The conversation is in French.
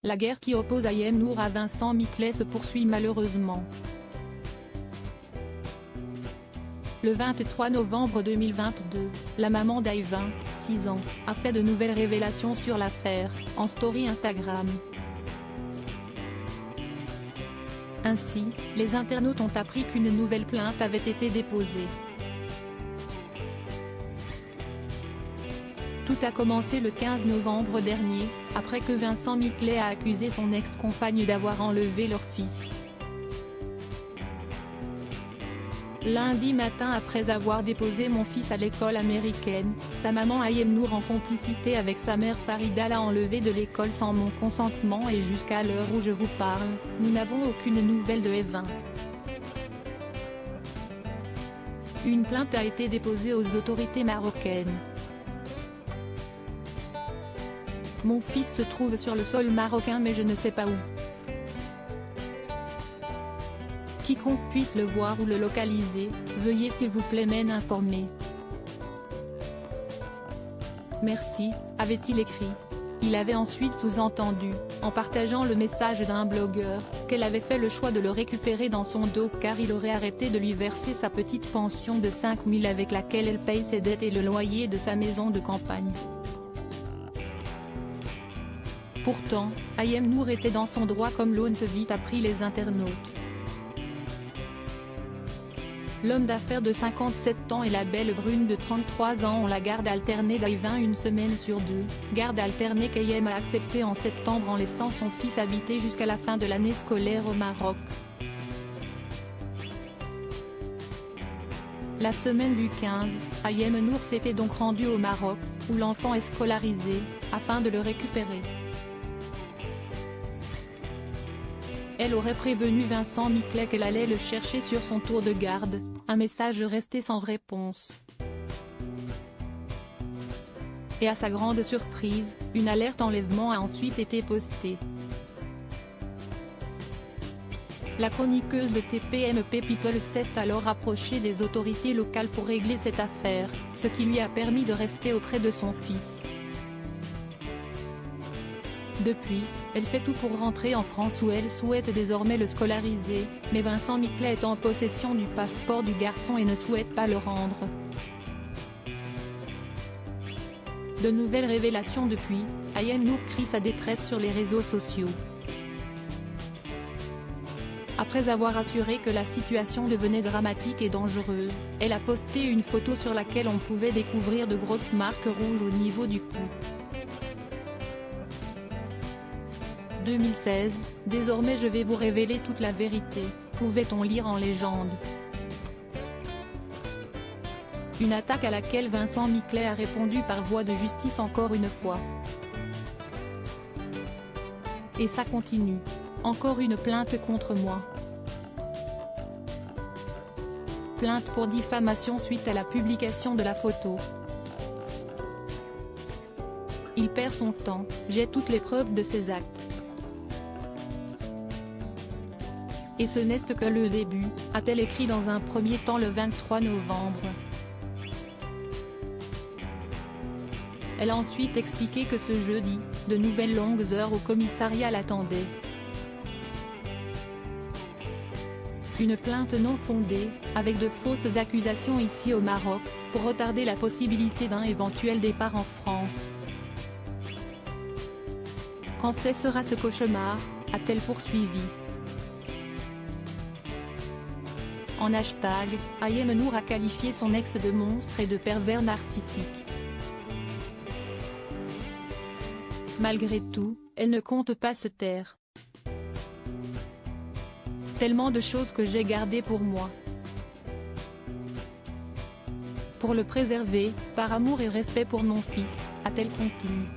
La guerre qui oppose Ayem Nour à Vincent Miclet se poursuit malheureusement. Le 23 novembre 2022, la maman d'Ayvin, 6 ans, a fait de nouvelles révélations sur l'affaire, en story Instagram. Ainsi, les internautes ont appris qu'une nouvelle plainte avait été déposée. Tout a commencé le 15 novembre dernier, après que Vincent Miclet a accusé son ex-compagne d'avoir enlevé leur fils. Lundi matin, après avoir déposé mon fils à l'école américaine, sa maman Ayem Nour en complicité avec sa mère Farida l'a enlevé de l'école sans mon consentement et jusqu'à l'heure où je vous parle, nous n'avons aucune nouvelle de Ayvin. Une plainte a été déposée aux autorités marocaines. Mon fils se trouve sur le sol marocain mais je ne sais pas où. Quiconque puisse le voir ou le localiser, veuillez s'il vous plaît m'informer. Merci, avait-il écrit. Il avait ensuite sous-entendu, en partageant le message d'un blogueur, qu'elle avait fait le choix de le récupérer dans son dos car il aurait arrêté de lui verser sa petite pension de 5 000 avec laquelle elle paye ses dettes et le loyer de sa maison de campagne. Pourtant, Ayem Nour était dans son droit comme l'ont vite appris les internautes. L'homme d'affaires de 57 ans et la belle brune de 33 ans ont la garde alternée d'Ayvin une semaine sur deux, garde alternée qu'Ayem a acceptée en septembre en laissant son fils habiter jusqu'à la fin de l'année scolaire au Maroc. La semaine du 15, Ayem Nour s'était donc rendue au Maroc, où l'enfant est scolarisé, afin de le récupérer. Elle aurait prévenu Vincent Miclet qu'elle allait le chercher sur son tour de garde, un message resté sans réponse. Et à sa grande surprise, une alerte enlèvement a ensuite été postée. La chroniqueuse de TPMP People s'est alors rapprochée des autorités locales pour régler cette affaire, ce qui lui a permis de rester auprès de son fils. Depuis, elle fait tout pour rentrer en France où elle souhaite désormais le scolariser, mais Vincent Miclet est en possession du passeport du garçon et ne souhaite pas le rendre. De nouvelles révélations depuis, Ayem Nour crie sa détresse sur les réseaux sociaux. Après avoir assuré que la situation devenait dramatique et dangereuse, elle a posté une photo sur laquelle on pouvait découvrir de grosses marques rouges au niveau du cou. 2016, désormais je vais vous révéler toute la vérité, pouvait-on lire en légende. Une attaque à laquelle Vincent Miclet a répondu par voie de justice encore une fois. Et ça continue. Encore une plainte contre moi. Plainte pour diffamation suite à la publication de la photo. Il perd son temps, j'ai toutes les preuves de ses actes. Et ce n'est que le début, a-t-elle écrit dans un premier temps le 23 novembre. Elle a ensuite expliqué que ce jeudi, de nouvelles longues heures au commissariat l'attendaient. Une plainte non fondée, avec de fausses accusations ici au Maroc, pour retarder la possibilité d'un éventuel départ en France. Quand cessera ce cauchemar, a-t-elle poursuivi. En hashtag, Ayem Nour a qualifié son ex de monstre et de pervers narcissique. Malgré tout, elle ne compte pas se taire. Tellement de choses que j'ai gardées pour moi. Pour le préserver, par amour et respect pour mon fils, a-t-elle conclu.